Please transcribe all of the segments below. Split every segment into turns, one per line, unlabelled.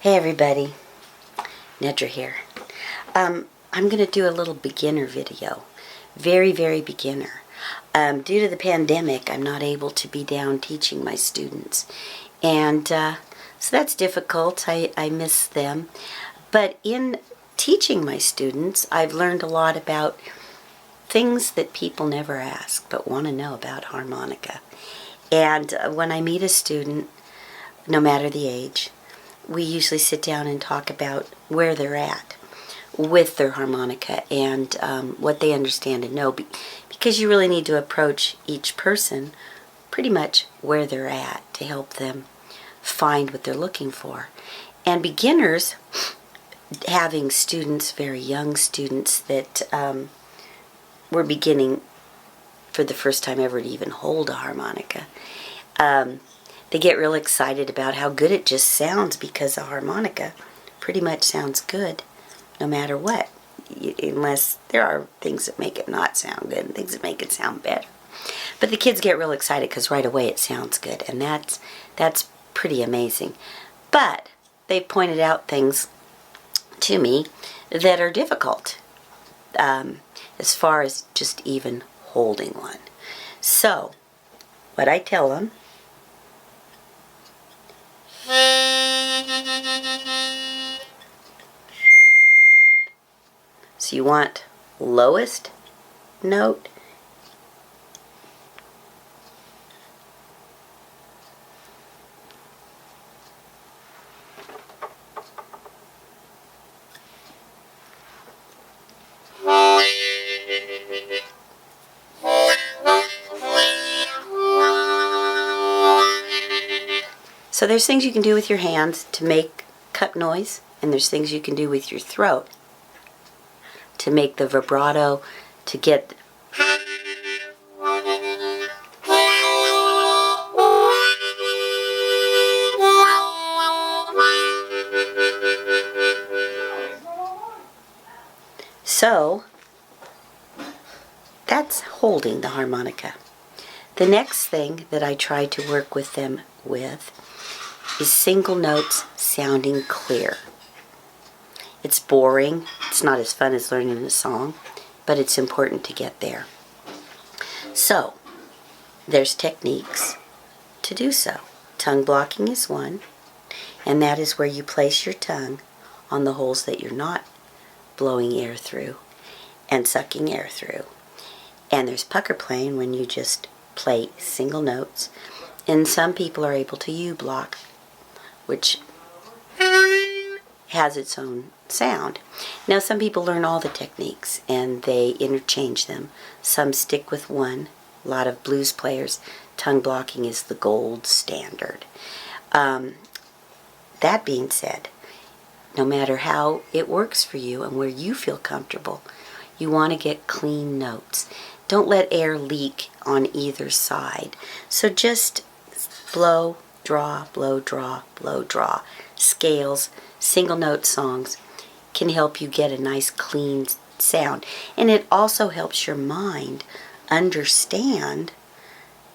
Hey everybody, Nedra here. I'm going to do a little beginner video. Very, very beginner. Due to the pandemic, I'm not able to be down teaching my students. And so that's difficult. I miss them. But in teaching my students, I've learned a lot about things that people never ask but want to know about harmonica. And when I meet a student, no matter the age, we usually sit down and talk about where they're at with their harmonica and what they understand and know, because you really need to approach each person pretty much where they're at to help them find what they're looking for. And beginners, having students, very young students that were beginning for the first time ever to even hold a harmonica, they get real excited about how good it just sounds, because a harmonica pretty much sounds good no matter what, unless there are things that make it not sound good and things that make it sound better. But the kids get real excited because right away it sounds good, and that's pretty amazing. But they pointed out things to me that are difficult as far as just even holding one. So what I tell them, so you want lowest note, so there's things you can do with your hands to make cup noise, and there's things you can do with your throat to make the vibrato, to get so that's holding the harmonica. The next thing that I try to work with them with is single notes sounding clear. It's boring. It's not as fun as learning a song, but it's important to get there. So there's techniques to do so. Tongue blocking is one, and that is where you place your tongue on the holes that you're not blowing air through and sucking air through. And there's pucker playing, when you just play single notes. And some people are able to U-block, which has its own sound. Now some people learn all the techniques and they interchange them. Some stick with one. A lot of blues players, tongue blocking is the gold standard. That being said, no matter how it works for you and where you feel comfortable, you want to get clean notes. Don't let air leak on either side. So just blow, draw, blow, draw, blow, draw. Scales, single note songs can help you get a nice clean sound. And it also helps your mind understand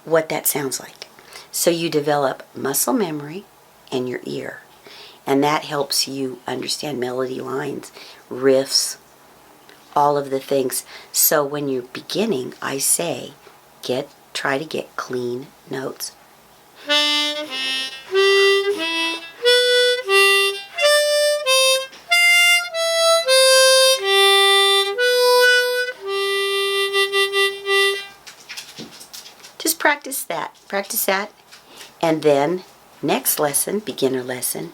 what that sounds like. So you develop muscle memory in your ear. And that helps you understand melody lines, riffs, all of the things. So when you're beginning, I say, try to get clean notes. Just practice that, and then next lesson, beginner lesson,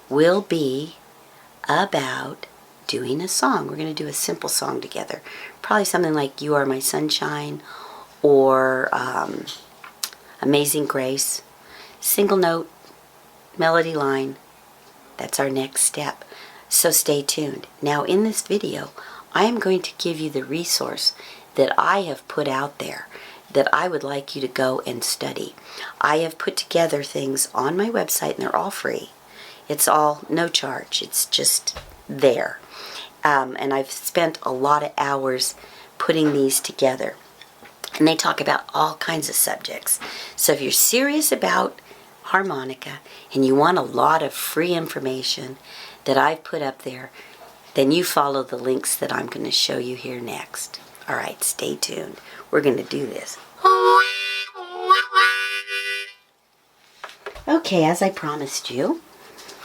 will be about doing a song. We're going to do a simple song together. Probably something like You Are My Sunshine or Amazing Grace. Single note, melody line. That's our next step. So stay tuned. Now in this video, I am going to give you the resource that I have put out there that I would like you to go and study. I have put together things on my website, and they're all free. It's all no charge. It's just there. And I've spent a lot of hours putting these together. And they talk about all kinds of subjects. So if you're serious about harmonica and you want a lot of free information that I've put up there, then you follow the links that I'm going to show you here next. All right, stay tuned. We're going to do this. Okay, as I promised you,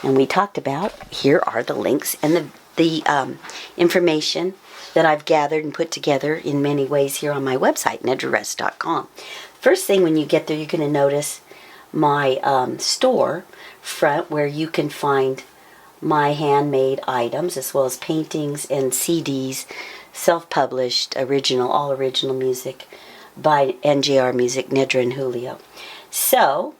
and we talked about, here are the links and the information that I've gathered and put together in many ways here on my website, nedraruss.com. First thing when you get there, you're going to notice my store front where you can find my handmade items as well as paintings and CDs, self-published, all original music by NJR Music, Nedra and Julio. So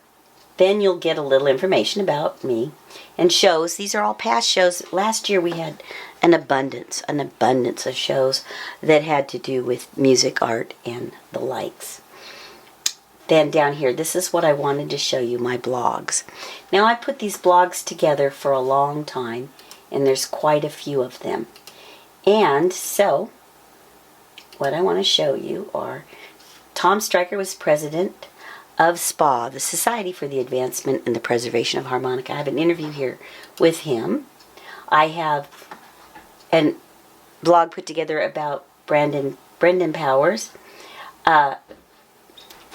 then you'll get a little information about me and shows. These are all past shows. Last year we had an abundance of shows that had to do with music, art, and the likes. Then down here, this is what I wanted to show you, my blogs. Now I put these blogs together for a long time, and there's quite a few of them. And so, what I want to show you are, Tom Stryker was president of SPA, the Society for the Advancement and the Preservation of Harmonica. I have an interview here with him. I have a blog put together about Brendan Powers.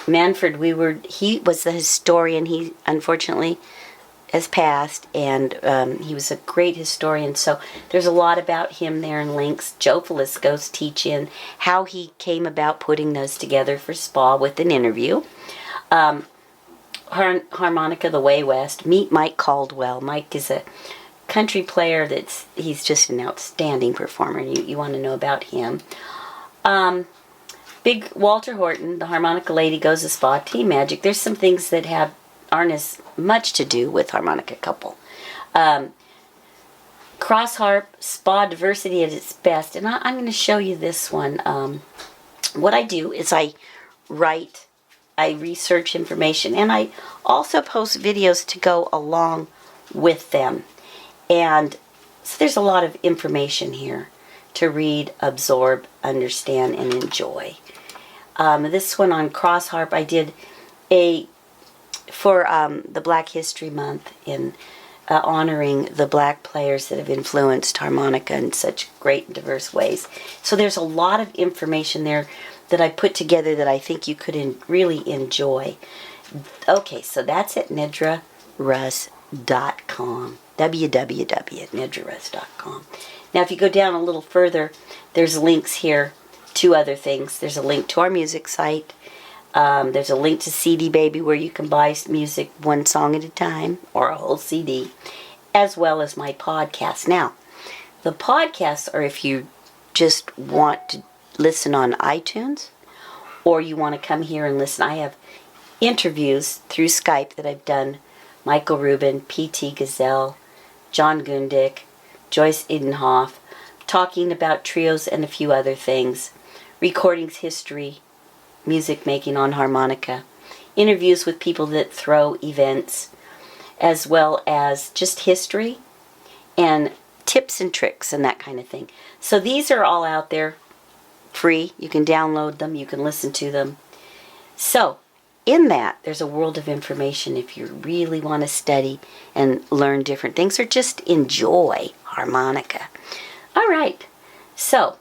Manfred, he was the historian. He unfortunately has passed, and he was a great historian. So there's a lot about him there and links. Joe Falisco's teach-in, how he came about putting those together for SPA with an interview. Harmonica the Way West. Meet Mike Caldwell. Mike is a country player he's just an outstanding performer. You want to know about him. Big Walter Horton, the Harmonica Lady Goes to SPA, Team Magic. There's some things that aren't as much to do with Harmonica Couple. Cross Harp, SPA Diversity at its best. And I'm going to show you this one. What I do is I research information, and I also post videos to go along with them. And so there's a lot of information here to read, absorb, understand, and enjoy. This one on Cross Harp, I did for the Black History Month in honoring the black players that have influenced harmonica in such great and diverse ways. So there's a lot of information there that I put together that I think you could really enjoy. Okay, so that's at nedraruss.com. www.nedraruss.com. Now, if you go down a little further, there's links here to other things. There's a link to our music site. There's a link to CD Baby where you can buy music one song at a time or a whole CD, as well as my podcast. Now, the podcasts are if you just want to listen on iTunes or you want to come here and listen. I have interviews through Skype that I've done. Michael Rubin, P.T. Gazelle, John Gundick, Joyce Edenhoff, talking about trios and a few other things. Recordings, history, music making on harmonica. Interviews with people that throw events, as well as just history and tips and tricks and that kind of thing. So these are all out there, free. You can download them. You can listen to them. So in that, there's a world of information if you really want to study and learn different things or just enjoy harmonica. All right. So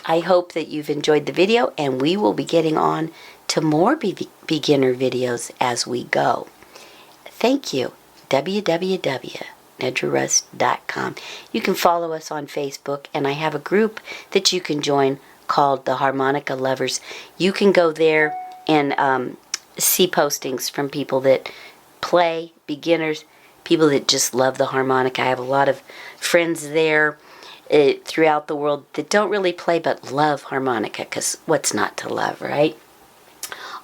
I hope that you've enjoyed the video, and we will be getting on to more beginner videos as we go. Thank you. www.nedraruss.com. You can follow us on Facebook, and I have a group that you can join called the Harmonica Lovers. You can go there and see postings from people that play, beginners, people that just love the harmonica. I have a lot of friends there throughout the world that don't really play but love harmonica, because what's not to love, right?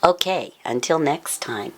Okay, until next time.